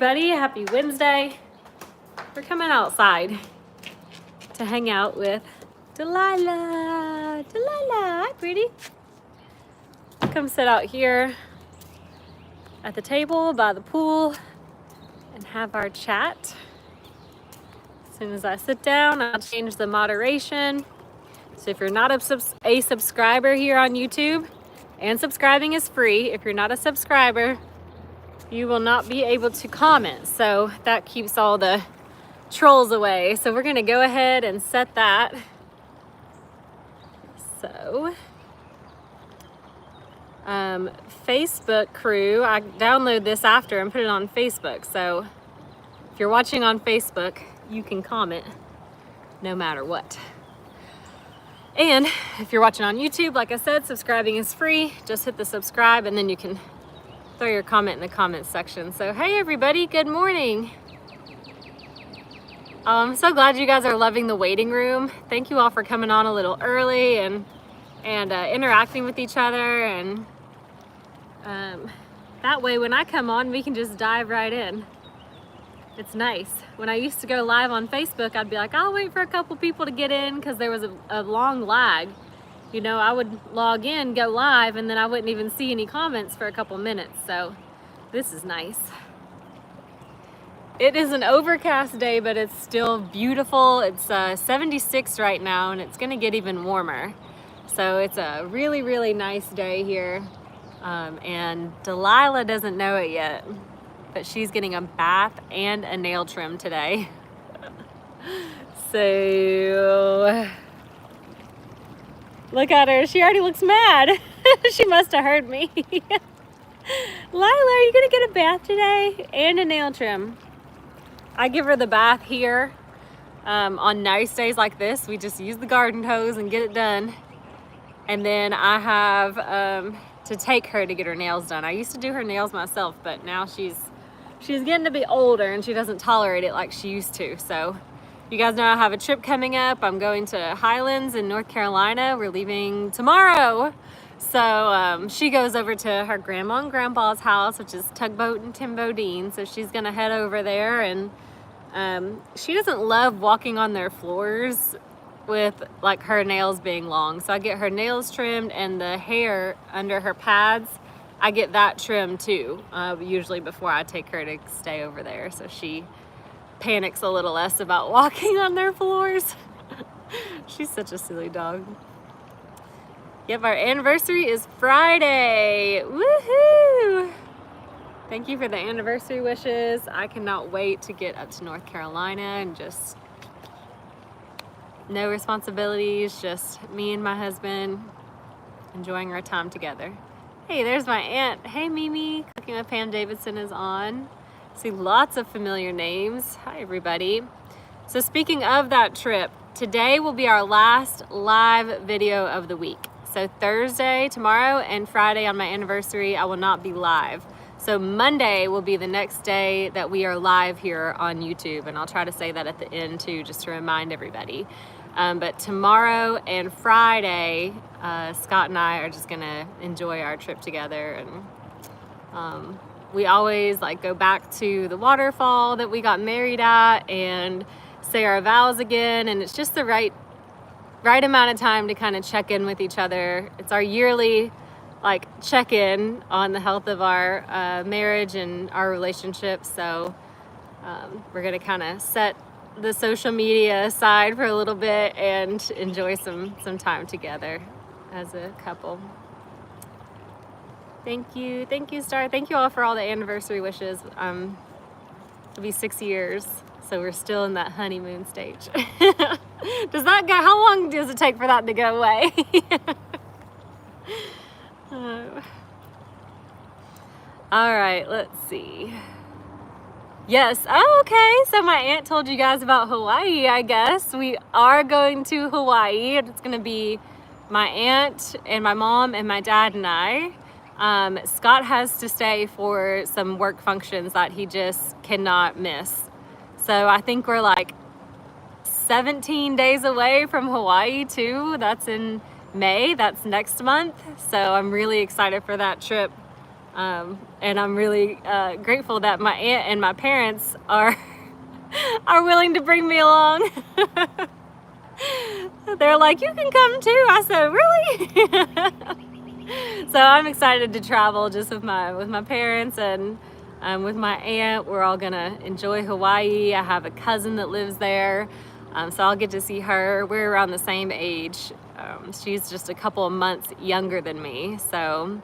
everybody, happy Wednesday. We're coming outside to hang out with Delilah. Hi, pretty. Come sit out here at the table by the pool and have our chat. As soon as I sit down, I'll change the moderation. So if you're not a subscriber here on YouTube, and subscribing is free, if you're not a subscriber, you will not be able to comment. So that keeps all the trolls away. So we're gonna go ahead and set that. So, Facebook crew, I download this after and put it on Facebook. So if you're watching on Facebook, you can comment no matter what. And if you're watching on YouTube, like I said, subscribing is free. Just hit the subscribe and then you can throw your comment in the comments section. So hey everybody, good morning. I'm so glad you guys are loving the waiting room. Thank you all for coming on a little early and interacting with each other. And that way when I come on, we can just dive right in. It's nice. When I used to go live on Facebook, I'd be like, I'll wait for a couple people to get in because there was a long lag. You know, I would log in, go live, and then I wouldn't even see any comments for a couple minutes. So this is nice. It is an overcast day, but it's still beautiful. It's 76 right now, and it's gonna get even warmer. So it's a really, really nice day here. And Delilah doesn't know it yet, but she's getting a bath and a nail trim today. So look at her, she already looks mad. She must have heard me. Lila, are you gonna get a bath today and a nail trim? I give her the bath here. On nice days like this, we just use the garden hose and get it done. And then I have to take her to get her nails done. I used to do her nails myself, but now she's getting to be older and she doesn't tolerate it like she used to. So you guys know I have a trip coming up. I'm going to Highlands in North Carolina. We're leaving tomorrow. So she goes over to her grandma and grandpa's house, which is Tugboat and Tim Bodine. So she's gonna head over there, and she doesn't love walking on their floors with like her nails being long. So I get her nails trimmed, and the hair under her pads, I get that trimmed too, usually before I take her to stay over there. So she panics a little less about walking on their floors. She's such a silly dog. Yep, our anniversary is Friday. Woohoo! Thank you for the anniversary wishes. I cannot wait to get up to North Carolina and just no responsibilities, just me and my husband enjoying our time together. Hey, there's my aunt. Hey, Mimi. Cooking with Pam Davidson is on. See lots of familiar names. Hi, everybody. So speaking of that trip, today will be our last live video of the week. So Thursday, tomorrow, and Friday on my anniversary, I will not be live. So Monday will be the next day that we are live here on YouTube, and I'll try to say that at the end too, just to remind everybody. But tomorrow and Friday, Scott and I are just gonna enjoy our trip together, and we always like go back to the waterfall that we got married at and say our vows again, and it's just the right amount of time to kind of check in with each other. It's our yearly like check-in on the health of our marriage and our relationship. So we're gonna kind of set the social media aside for a little bit and enjoy some time together as a couple. Thank you, Star. Thank you all for all the anniversary wishes. It'll be 6 years, so we're still in that honeymoon stage. Does that go? How long does it take for that to go away? All right, let's see. Yes, oh, okay. So my aunt told you guys about Hawaii, I guess. We are going to Hawaii. It's gonna be my aunt and my mom and my dad and I. Scott has to stay for some work functions that he just cannot miss. So I think we're like 17 days away from Hawaii too. That's in May, that's next month. So I'm really excited for that trip. And I'm really grateful that my aunt and my parents are are willing to bring me along. They're like, you can come too. I said, really? So I'm excited to travel just with my parents and with my aunt. We're all gonna enjoy Hawaii. I have a cousin that lives there, so I'll get to see her. We're around the same age. She's just a couple of months younger than me, so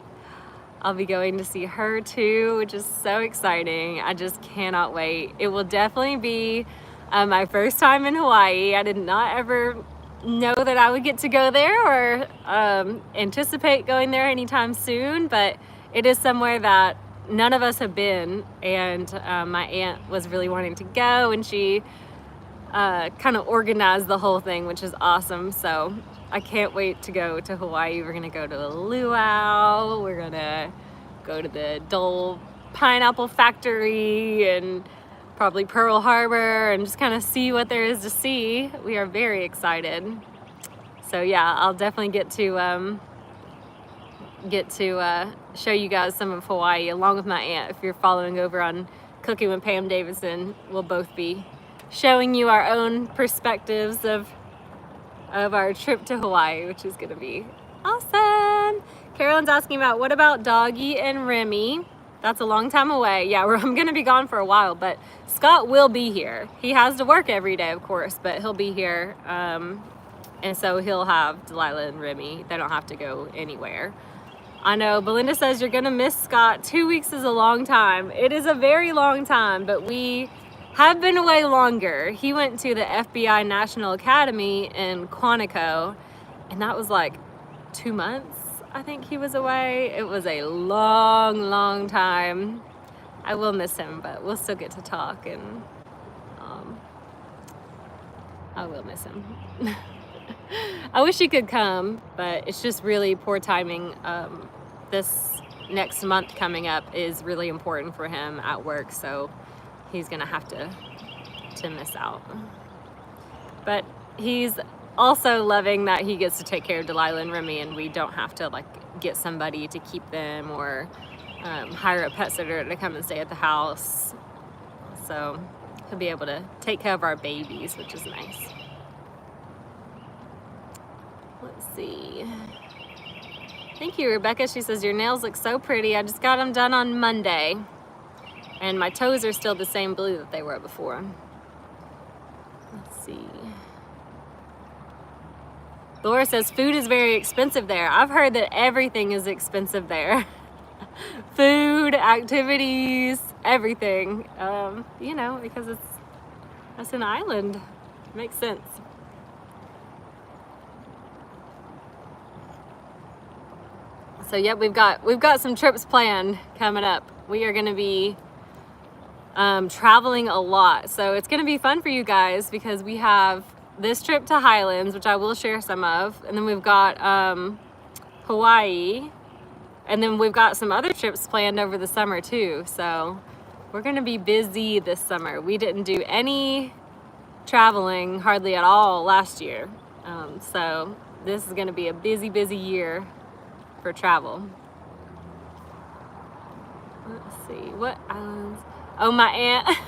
I'll be going to see her too, which is so exciting. I just cannot wait. It will definitely be my first time in Hawaii. I did not ever know that I would get to go there or anticipate going there anytime soon, but it is somewhere that none of us have been, and my aunt was really wanting to go, and she kind of organized the whole thing, which is awesome. So I can't wait to go to Hawaii. We're gonna go to a luau. We're gonna go to the Dole Pineapple Factory and probably Pearl Harbor and just kind of see what there is to see. We are very excited. So yeah, I'll definitely get to show you guys some of Hawaii along with my aunt. If you're following over on Cooking with Pam Davidson, we'll both be showing you our own perspectives of our trip to Hawaii, which is gonna be awesome. Carolyn's asking about, what about Doggy and Remy? That's a long time away. Yeah, I'm gonna be gone for a while, but Scott will be here. He has to work every day, of course, but he'll be here. And so he'll have Delilah and Remy. They don't have to go anywhere. I know, Belinda says you're gonna miss Scott. 2 weeks is a long time. It is a very long time, but we have been away longer. He went to the FBI National Academy in Quantico, and that was like 2 months, I think he was away. It was a long, long time. I will miss him, but we'll still get to talk, and I will miss him. I wish he could come, but it's just really poor timing. This next month coming up is really important for him at work, so he's gonna have to miss out. But he's also loving that he gets to take care of Delilah and Remy, and we don't have to like get somebody to keep them or hire a pet sitter to come and stay at the house. So he'll be able to take care of our babies, which is nice. Let's see. Thank you, Rebecca. She says, your nails look so pretty. I just got them done on Monday, and my toes are still the same blue that they were before. Let's see. Laura says, food is very expensive there. I've heard that everything is expensive there. Food, activities, everything. You know, because it's an island. Makes sense. So yep, we've got some trips planned coming up. We are gonna be traveling a lot. So it's gonna be fun for you guys because we have this trip to Highlands, which I will share some of, and then we've got Hawaii, and then we've got some other trips planned over the summer too. So we're gonna be busy this summer. We didn't do any traveling hardly at all last year. So this is gonna be a busy, busy year for travel. Let's see, what islands? Oh, my aunt.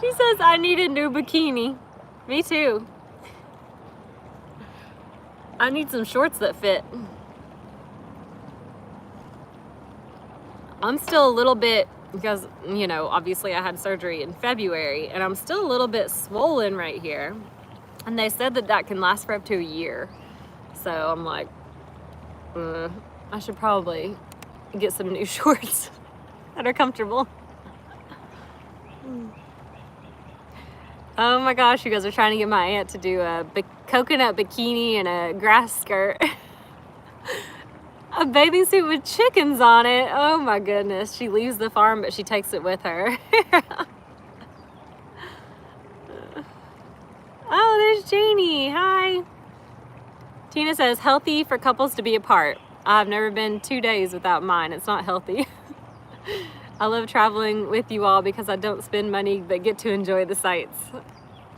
She says I need a new bikini. Me too. I need some shorts that fit. I'm still a little bit, because, you know, obviously I had surgery in February, and I'm still a little bit swollen right here. And they said that that can last for up to a year. So I'm like, I should probably get some new shorts that are comfortable. Oh my gosh, you guys are trying to get my aunt to do a coconut bikini and a grass skirt. A bathing suit with chickens on it. Oh my goodness. She leaves the farm, but she takes it with her. Oh, there's Janie. Hi. Tina says, healthy for couples to be apart. I've never been 2 days without mine. It's not healthy. I love traveling with you all because I don't spend money but get to enjoy the sights.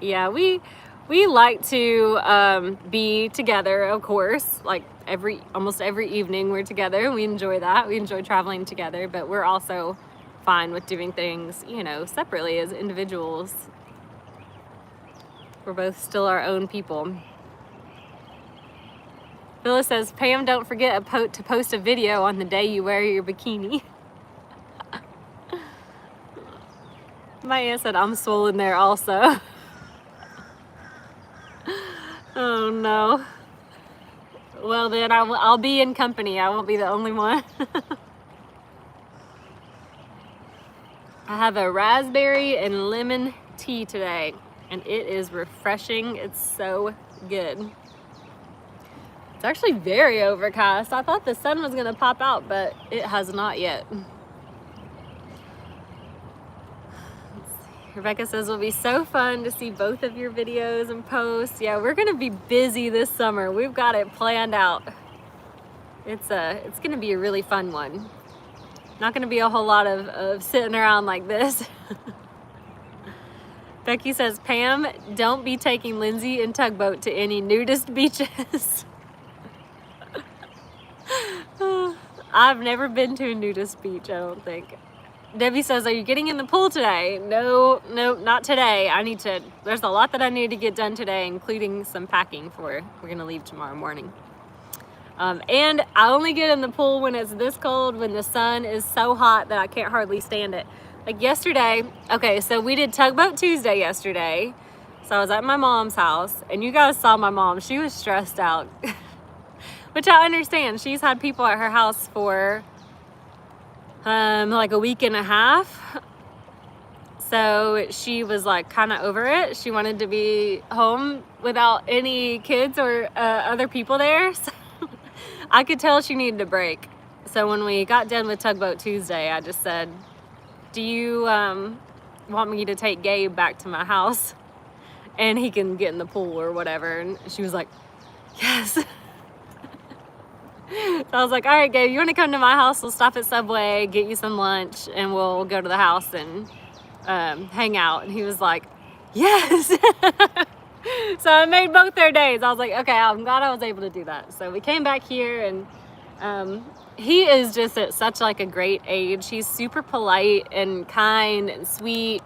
Yeah, we we like to be together, of course, like almost every evening we're together. We enjoy that. We enjoy traveling together, but we're also fine with doing things, you know, separately as individuals. We're both still our own people. Phyllis says, Pam, don't forget to post a video on the day you wear your bikini. My aunt said I'm swollen there also. Oh no. Well then I'll be in company. I won't be the only one. I have a raspberry and lemon tea today, and it is refreshing. It's so good. It's actually very overcast. I thought the sun was gonna pop out, but it has not yet. Rebecca says it'll be so fun to see both of your videos and posts. Yeah, we're gonna be busy this summer. We've got it planned out. It's gonna be a really fun one. Not gonna be a whole lot of sitting around like this. Becky says, Pam, don't be taking Lindsay and Tugboat to any nudist beaches. I've never been to a nudist beach, I don't think. Debbie says, are you getting in the pool today? No, not today. There's a lot that I need to get done today, including some packing we're gonna leave tomorrow morning. And I only get in the pool when it's this cold, when the sun is so hot that I can't hardly stand it. Like yesterday, okay, so we did Tugboat Tuesday yesterday. So I was at my mom's house, and you guys saw my mom. She was stressed out, which I understand. She's had people at her house for like a week and a half. So she was like kind of over it. She wanted to be home without any kids or other people there. So I could tell she needed a break. So when we got done with Tugboat Tuesday, I just said, do you want me to take Gabe back to my house and he can get in the pool or whatever? And she was like, yes. So I was like, all right, Gabe, you want to come to my house? We'll stop at Subway, get you some lunch, and we'll go to the house and hang out. And he was like, yes. So I made both their days. I was like, okay, I'm glad I was able to do that. So we came back here, and he is just at such like a great age. He's super polite and kind and sweet.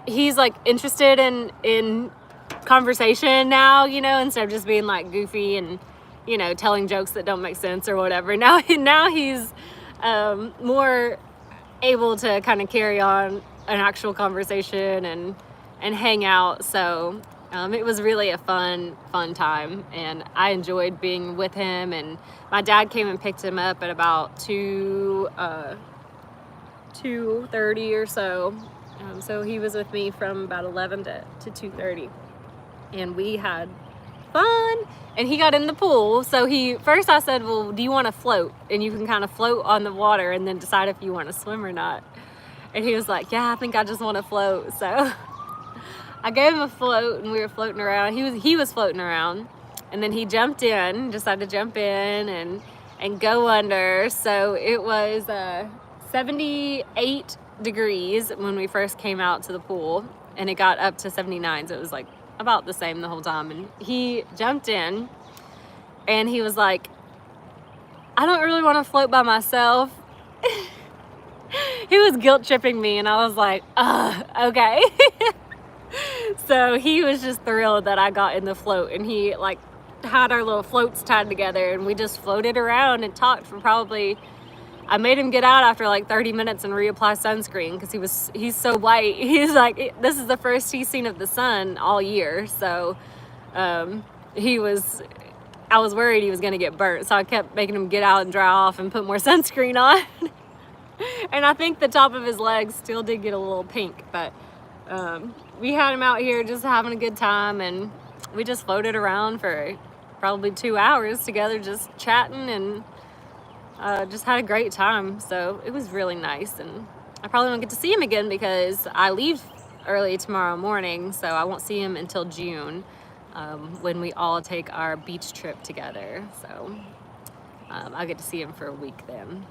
He's like interested in conversation now, you know, instead of just being like goofy and, you know, telling jokes that don't make sense or whatever. Now he's more able to kind of carry on an actual conversation and hang out. So it was really a fun time, and I enjoyed being with him. And my dad came and picked him up at about 2:30 or so. So he was with me from about 11 to 2:30, and we had fun. And he got in the pool. So first I said, well, do you want to float? And you can kind of float on the water and then decide if you want to swim or not. And he was like, yeah, I think I just want to float. So I gave him a float, and we were floating around. He was floating around, and then he jumped in, decided to jump in and go under. So it was 78 degrees when we first came out to the pool, and it got up to 79. So it was like about the same the whole time. And he jumped in, and he was like, I don't really want to float by myself. He was guilt tripping me, and I was like, okay. So he was just thrilled that I got in the float, and he like had our little floats tied together, and we just floated around and talked for probably, I made him get out after like 30 minutes and reapply sunscreen because he's so white. He's like, this is the first he's seen of the sun all year. So I was worried he was gonna get burnt. So I kept making him get out and dry off and put more sunscreen on. And I think the top of his legs still did get a little pink, but we had him out here just having a good time, and we just floated around for probably 2 hours together, just chatting, and just had a great time. So it was really nice, and I probably won't get to see him again because I leave early tomorrow morning, so I won't see him until June when we all take our beach trip together. So I'll get to see him for a week then.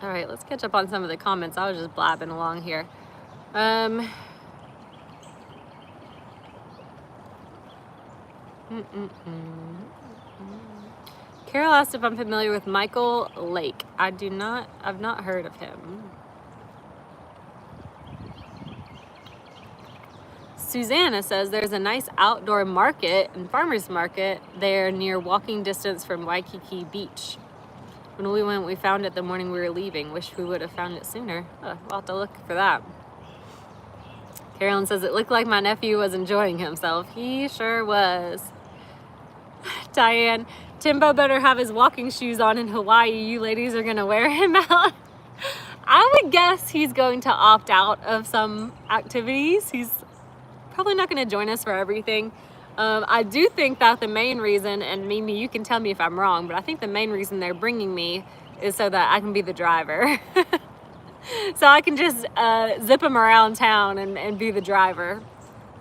All right, let's catch up on some of the comments. I was just blabbing along here. Carol asked if I'm familiar with Michael Lake. I've not heard of him. Susanna says there's a nice outdoor market and farmer's market there near walking distance from Waikiki Beach. When we went, we found it the morning we were leaving. Wish we would have found it sooner. We'll have to look for that. Carolyn says it looked like my nephew was enjoying himself. He sure was. Diane, Timbo better have his walking shoes on in Hawaii. You ladies are going to wear him out. I would guess he's going to opt out of some activities. He's probably not going to join us for everything. I do think that the main reason, and Mimi, you can tell me if I'm wrong, but I think the main reason they're bringing me is so that I can be the driver. So I can just zip them around town and be the driver.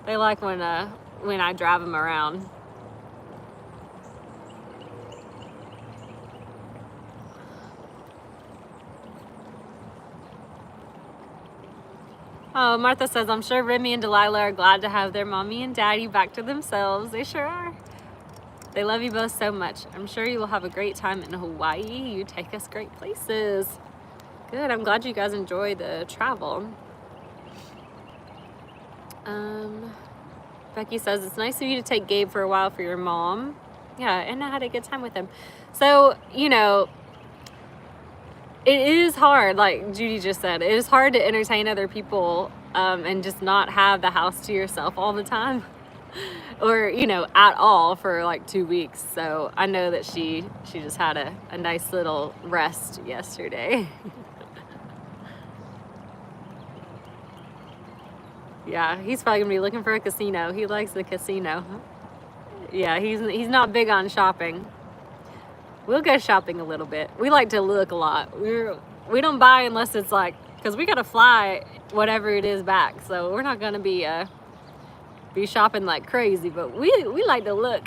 They like when I drive them around. Oh, Martha says, I'm sure Remy and Delilah are glad to have their mommy and daddy back to themselves. They sure are. They love you both so much. I'm sure you will have a great time in Hawaii. You take us great places. Good, I'm glad you guys enjoy the travel. Becky says, it's nice of you to take Gabe for a while for your mom. Yeah, and I had a good time with him. So, you know, it is hard, like Judy just said, it is hard to entertain other people and just not have the house to yourself all the time or, you know, at all for like 2 weeks. So I know that she just had a nice little rest yesterday. Yeah, he's probably gonna be looking for a casino. He likes the casino. Yeah, he's not big on shopping. We'll go shopping a little bit. We like to look a lot. We don't buy unless it's like, because we gotta fly whatever it is back. So we're not gonna be shopping like crazy, but we like to look.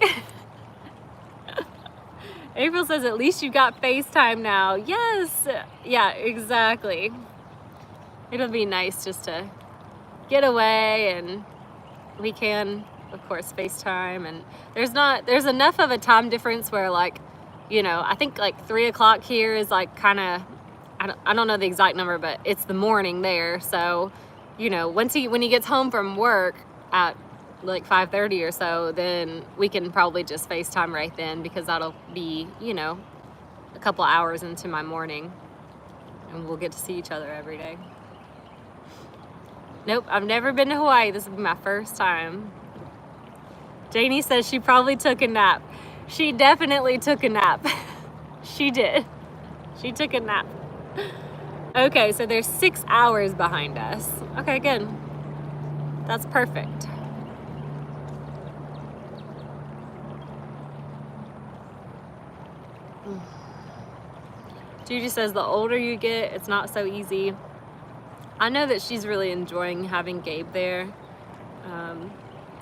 April says, at least you got FaceTime now. Yes, yeah, exactly. It'll be nice just to get away, and we can, of course, FaceTime. And there's enough of a time difference where, like, you know, I think like 3 o'clock here is like kind of, I don't know the exact number, but it's the morning there. So, you know, when he gets home from work at like 5:30 or so, then we can probably just FaceTime right then, because that'll be, you know, a couple hours into my morning, and we'll get to see each other every day. Nope, I've never been to Hawaii. This will be my first time. Janie says she probably took a nap. She definitely took a nap. She did. She took a nap. Okay, so there's 6 hours behind us. Okay, good. That's perfect. Judy says the older you get, it's not so easy. I know that she's really enjoying having Gabe there.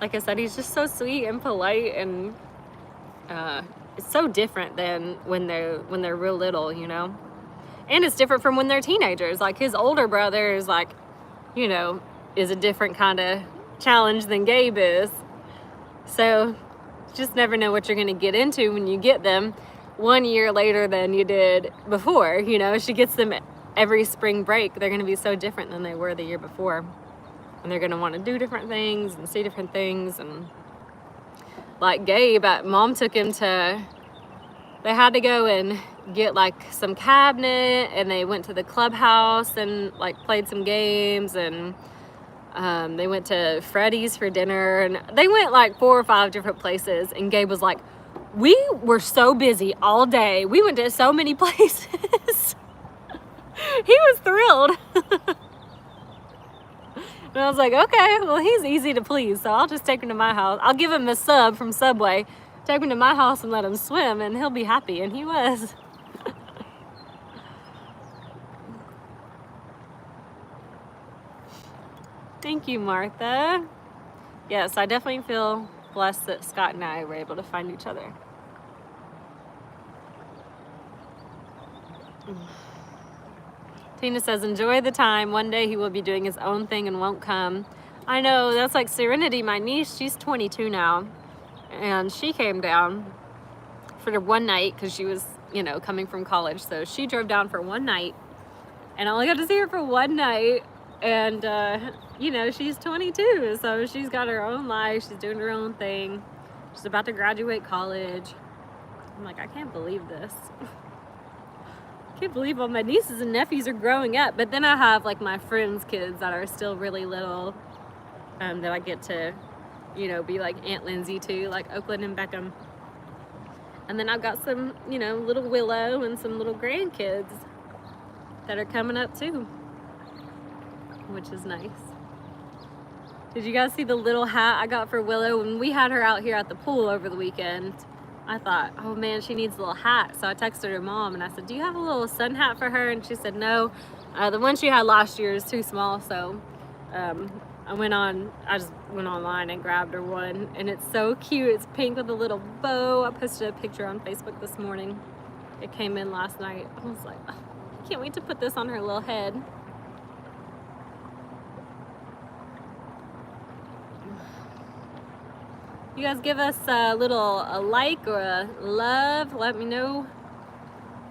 Like I said, he's just so sweet and polite, and it's so different than when they're real little, you know. And it's different from when they're teenagers. Like his older brother is like, you know, is a different kind of challenge than Gabe is. So just never know what you're gonna get into when you get them 1 year later than you did before. You know, she gets them every spring break. They're gonna be so different than they were the year before. And they're gonna wanna do different things and see different things. And like Gabe, mom took him to, they had to go and get like some cabinet, and they went to the clubhouse and like played some games, and they went to Freddy's for dinner, and they went like 4 or 5 different places. And Gabe was like, we were so busy all day. We went to so many places. He was thrilled. And I was like, okay, well, he's easy to please, so I'll just take him to my house. I'll give him a sub from Subway, take him to my house and let him swim, and he'll be happy. And he was. Thank you, Martha. Yes, I definitely feel blessed that Scott and I were able to find each other. Tina says, enjoy the time. One day he will be doing his own thing and won't come. I know, that's like Serenity, my niece. She's 22 now. and she came down for one night because she was, you know, coming from college. So she drove down for one night, and I only got to see her for one night. And, you know, she's 22, so she's got her own life. She's doing her own thing. She's about to graduate college. I'm like, I can't believe this. I can't believe all my nieces and nephews are growing up. But then I have, like, my friends' kids that are still really little, that I get to, you know, be like Aunt Lindsay to, like Oakland and Beckham. And then I've got some, you know, little Willow and some little grandkids that are coming up too, which is nice. Did you guys see the little hat I got for Willow? When we had her out here at the pool over the weekend, I thought, oh man, she needs a little hat. So I texted her mom and I said, do you have a little sun hat for her? And she said, no. The one she had last year is too small. So I just went online and grabbed her one, and it's so cute. It's pink with a little bow. I posted a picture on Facebook this morning. It came in last night. I was like, oh, I can't wait to put this on her little head. You guys give us a like or a love. Let me know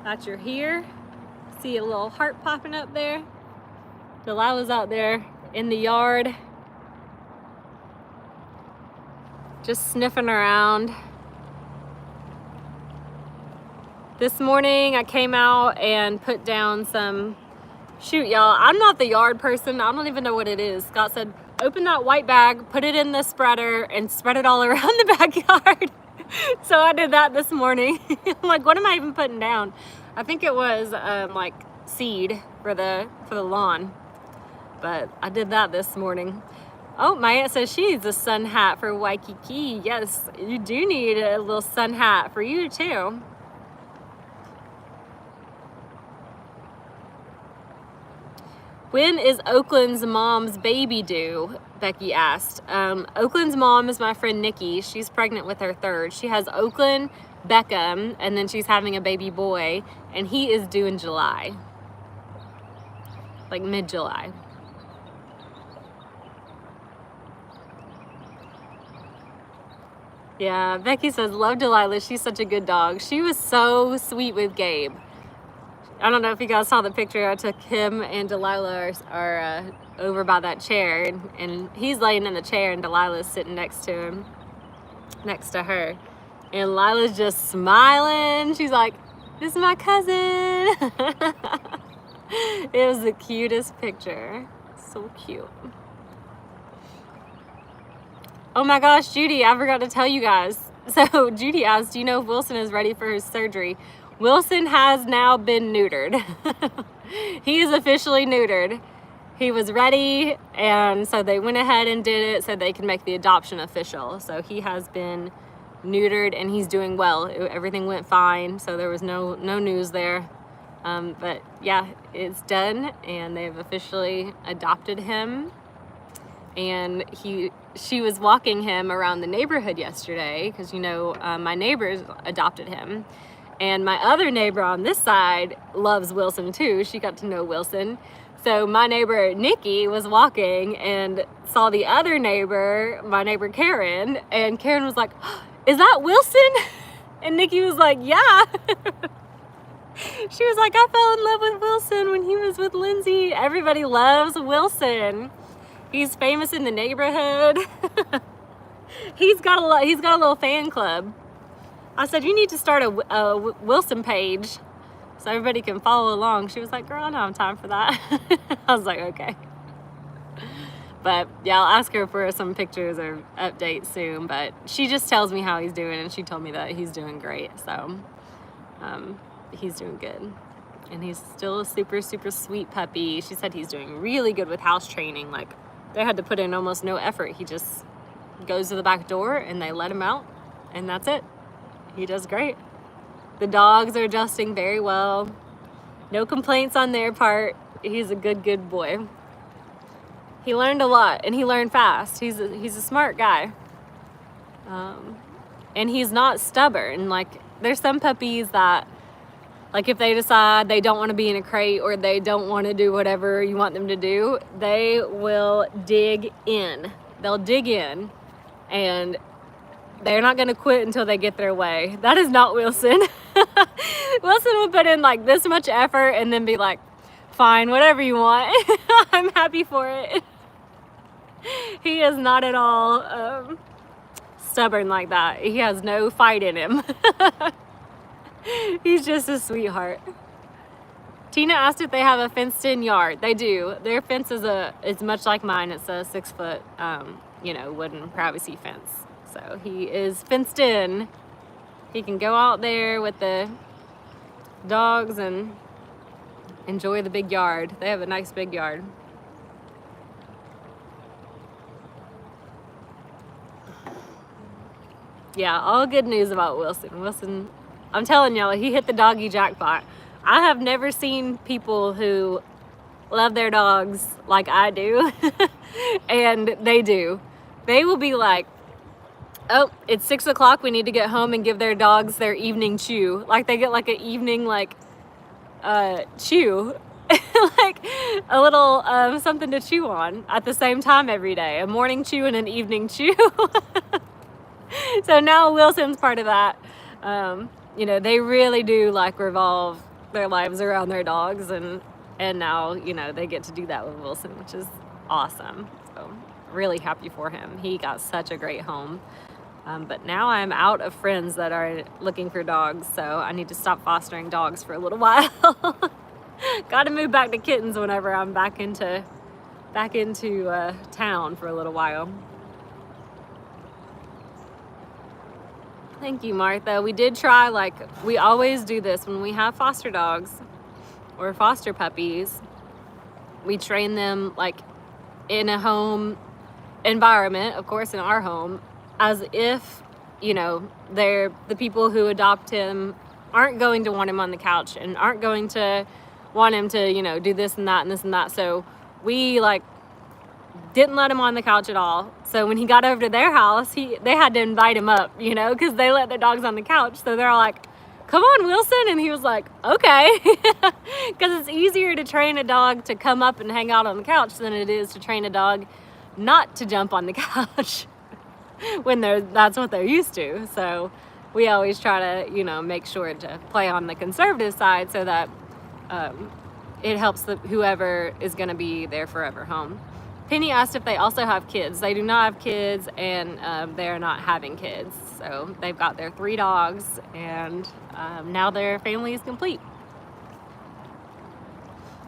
that you're here. See a little heart popping up there. Delilah's out there in the yard, just sniffing around. This morning I came out and put down some, shoot y'all, I'm not the yard person. I don't even know what it is. Scott said, open that white bag, put it in the spreader, and spread it all around the backyard. So I did that this morning. I'm like, what am I even putting down? I think it was like seed for the lawn. But I did that this morning. Oh, my aunt says she needs a sun hat for Waikiki. Yes, you do need a little sun hat for you too. When is Oakland's mom's baby due? Becky asked. Oakland's mom is my friend Nikki. She's pregnant with her third. She has Oakland, Beckham, and then she's having a baby boy, and he is due in July. Like mid-July. Yeah, Becky says, love Delilah. She's such a good dog. She was so sweet with Gabe. I don't know if you guys saw the picture. I took him and Delilah are over by that chair, and he's laying in the chair, and Delilah's sitting next to him, next to her. And Lila's just smiling. She's like, this is my cousin. It was the cutest picture. So cute. Oh my gosh, Judy, I forgot to tell you guys. So Judy asked, do you know if Wilson is ready for his surgery? Wilson has now been neutered. He is officially neutered. He was ready, and so they went ahead and did it so they can make the adoption official. So he has been neutered, and he's doing well. Everything went fine, so there was no news there. But yeah, it's done, and they've officially adopted him. And she was walking him around the neighborhood yesterday because, you know, my neighbors adopted him. And my other neighbor on this side loves Wilson too. She got to know Wilson. So my neighbor Nikki was walking and saw the other neighbor, my neighbor Karen, and Karen was like, is that Wilson? And Nikki was like, yeah. She was like, I fell in love with Wilson when he was with Lindsay. Everybody loves Wilson. He's famous in the neighborhood. He's got a little fan club. I said, you need to start a Wilson page so everybody can follow along. She was like, girl, I don't have time for that. I was like, okay. But yeah, I'll ask her for some pictures or updates soon. But she just tells me how he's doing, and she told me that he's doing great. So he's doing good. And he's still a super, super sweet puppy. She said he's doing really good with house training. Like, they had to put in almost no effort. He just goes to the back door and they let him out, and that's it. He does great. The dogs are adjusting very well. No complaints on their part. He's a good boy. He learned a lot, and he learned fast. He's a smart guy. And he's not stubborn. Like, there's some puppies that, like, if they decide they don't want to be in a crate or they don't want to do whatever you want them to do, they will dig in. They'll dig in and they're not going to quit until they get their way. That is not Wilson. Wilson will put in like this much effort and then be like, fine, whatever you want. I'm happy for it. He is not at all stubborn like that. He has no fight in him. He's just a sweetheart. Tina asked if they have a fenced-in yard. They do. Their fence is much like mine. It's a 6-foot, wooden privacy fence. So he is fenced in. He can go out there with the dogs and enjoy the big yard. They have a nice big yard. Yeah, all good news about Wilson. Wilson, I'm telling y'all, he hit the doggy jackpot. I have never seen people who love their dogs like I do. And they do. They will be like, oh, it's 6 o'clock. We need to get home and give their dogs their evening chew. Like they get like an evening chew. Like a little something to chew on at the same time every day. A morning chew and an evening chew. So now Wilson's part of that. They really do like revolve their lives around their dogs, and now they get to do that with Wilson, which is awesome. So really happy for him. He got such a great home. But now I'm out of friends that are looking for dogs, so I need to stop fostering dogs for a little while. Got to move back to kittens whenever I'm back into town for a little while. Thank you, Martha. We did try, like we always do this when we have foster dogs or foster puppies. We train them like in a home environment, of course in our home, as if, they're the people who adopt him aren't going to want him on the couch and aren't going to want him to, do this and that and this and that. So we didn't let him on the couch at all. So when he got over to their house, they had to invite him up, because they let their dogs on the couch. So they're all like, come on, Wilson. And he was like, okay. Because it's easier to train a dog to come up and hang out on the couch than it is to train a dog not to jump on the couch when that's what they're used to. So we always try to, make sure to play on the conservative side so that it helps whoever is going to be their forever home. Penny asked if they also have kids. They do not have kids, and they're not having kids. So they've got their 3 dogs, and now their family is complete.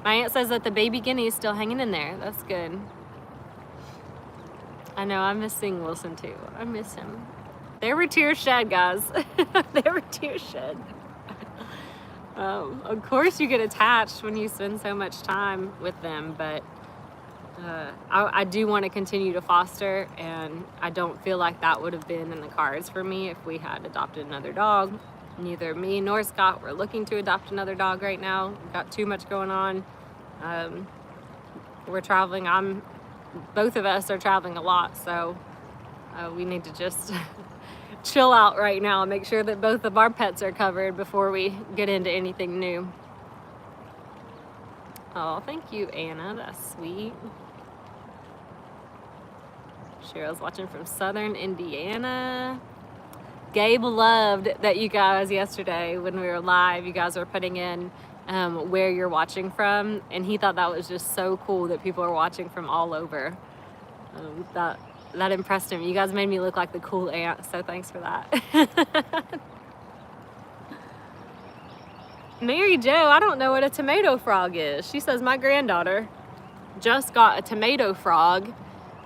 My aunt says that the baby guinea is still hanging in there. That's good. I know, I'm missing Wilson too. I miss him. There were tears shed, guys. There were tears shed. Of course you get attached when you spend so much time with them, but I do want to continue to foster, and I don't feel like that would have been in the cards for me if we had adopted another dog. Neither me nor Scott were looking to adopt another dog right now. We've got too much going on. We're traveling. Both of us are traveling a lot, so we need to just chill out right now and make sure that both of our pets are covered before we get into anything new. Oh, thank you, Anna. That's sweet. Cheryl's watching from Southern Indiana. Gabe loved that you guys yesterday when we were live, you guys were putting in where you're watching from, and he thought that was just so cool that people are watching from all over. That impressed him. You guys made me look like the cool aunt, so thanks for that. Mary Jo, I don't know what a tomato frog is. She says, my granddaughter just got a tomato frog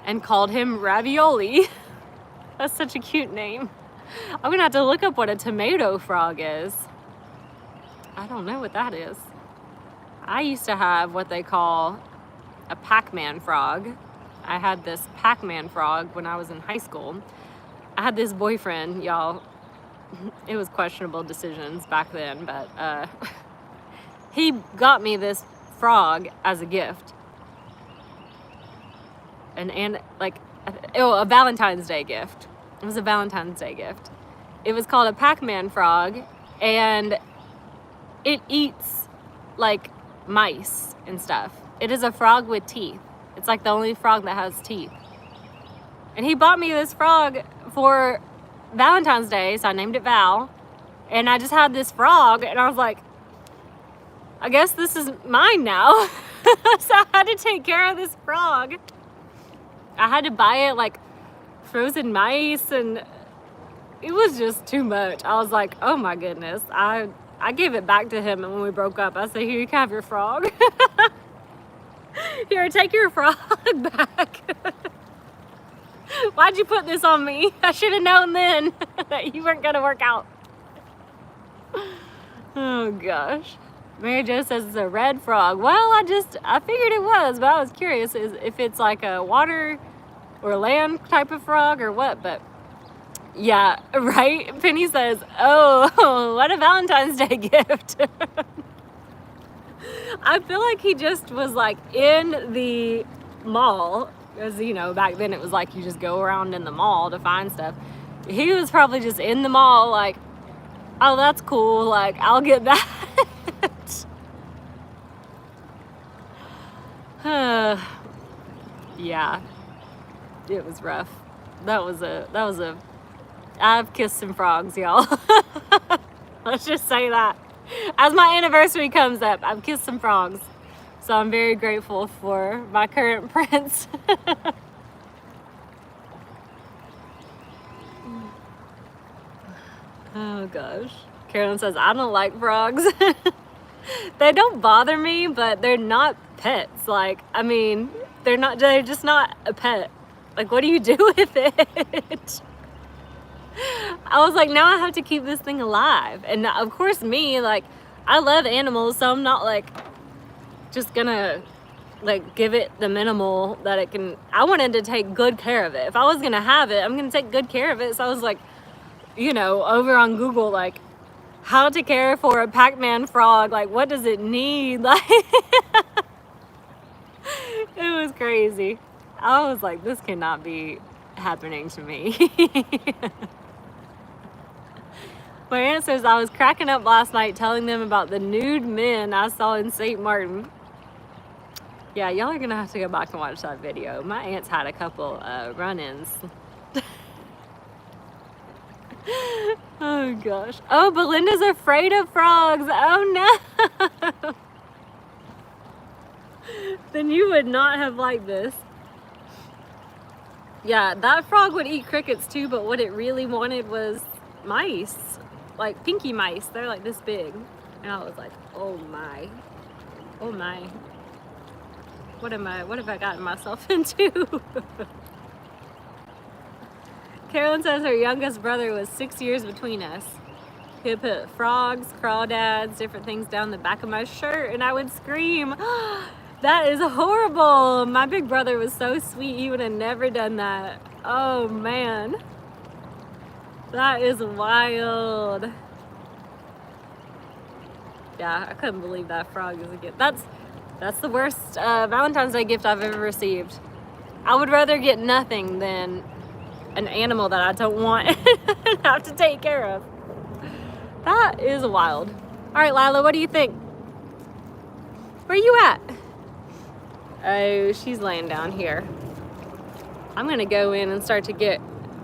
and called him Ravioli. That's such a cute name. I'm gonna have to look up what a tomato frog is. I don't know what that is. I used to have what they call a Pac-Man frog. I had this Pac-Man frog when I was in high school. I had this boyfriend, y'all. It was questionable decisions back then, but he got me this frog as a gift. And a Valentine's Day gift. It was a Valentine's Day gift. It was called a Pac-Man frog, and it eats like mice and stuff. It is a frog with teeth. It's like the only frog that has teeth. And he bought me this frog for Valentine's Day, so I named it Val. And I just had this frog, and I was like, I guess this is mine now. So I had to take care of this frog. I had to buy it like frozen mice, and it was just too much. I was like, oh my goodness. I gave it back to him, and when we broke up, I said, here, you can have your frog. Here, take your frog back. Why'd you put this on me? I should have known then that you weren't gonna work out. Oh gosh. Mary Jo says it's a red frog. Well, I figured it was, but I was curious if it's like a water or land type of frog or what, but yeah, right? Penny says, oh, what a Valentine's Day gift. I feel like he just was like in the mall, because, you know, back then it was like you just go around in the mall to find stuff. He was probably just in the mall like, oh, that's cool, like, I'll get that. Yeah, it was rough. That was a, I've kissed some frogs, y'all. Let's just say that. As my anniversary comes up, I've kissed some frogs. So I'm very grateful for my current prince. Oh gosh. Carolyn says, I don't like frogs. They don't bother me, but they're not pets. Like, I mean, they're just not a pet. Like, what do you do with it? I was like, now I have to keep this thing alive. And of course me, like, I love animals, so I'm not like just gonna like give it the minimal that it can. I wanted to take good care of it. If I was gonna have it, I'm gonna take good care of it. So I was like, you know, over on Google, like, how to care for a Pac-Man frog, like, what does it need? Like, it was crazy. I was like, this cannot be happening to me. My aunt says, I was cracking up last night telling them about the nude men I saw in St. Martin. Yeah, y'all are gonna have to go back and watch that video. My aunt's had a couple run-ins. Oh gosh. Oh, Belinda's afraid of frogs. Oh no. Then you would not have liked this. Yeah, that frog would eat crickets too, but what it really wanted was mice. Like pinky mice. They're like this big. And I was like, oh my. Oh my. What have I gotten myself into? Carolyn says her youngest brother was 6 years between us. He would put frogs, crawdads, different things down the back of my shirt, and I would scream, that is horrible. My big brother was so sweet, he would have never done that. Oh man. That is wild. Yeah, I couldn't believe that frog is a gift. That's the worst Valentine's Day gift I've ever received. I would rather get nothing than an animal that I don't want and have to take care of. That is wild. All right, Lila, what do you think? Where are you at? Oh, she's laying down here. I'm gonna go in and start to get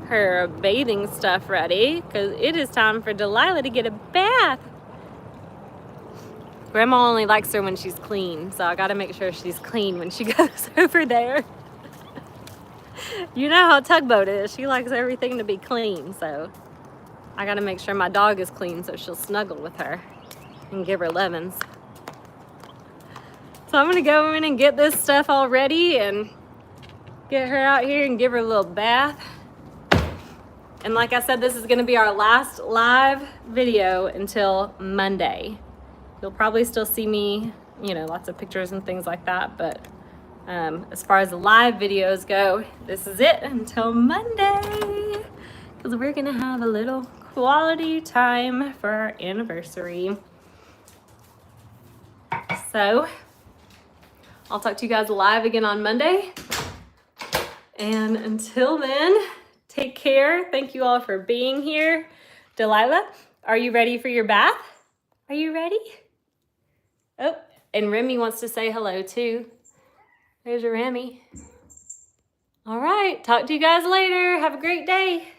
her bathing stuff ready because it is time for Delilah to get a bath. Grandma only likes her when she's clean, so I gotta make sure she's clean when she goes over there. You know how Tugboat is. She likes everything to be clean, so I gotta make sure my dog is clean so she'll snuggle with her and give her lemons. So I'm gonna go in and get this stuff all ready and get her out here and give her a little bath. And like I said, this is gonna be our last live video until Monday. You'll probably still see me, you know, lots of pictures and things like that, but as far as the live videos go, this is it until Monday, because we're gonna have a little quality time for our anniversary. So I'll talk to you guys live again on Monday, and until then, take care. Thank you all for being here. Delilah, are you ready for your bath? Are you ready? Oh, and Remy wants to say hello too. There's your Remy. All right, talk to you guys later. Have a great day.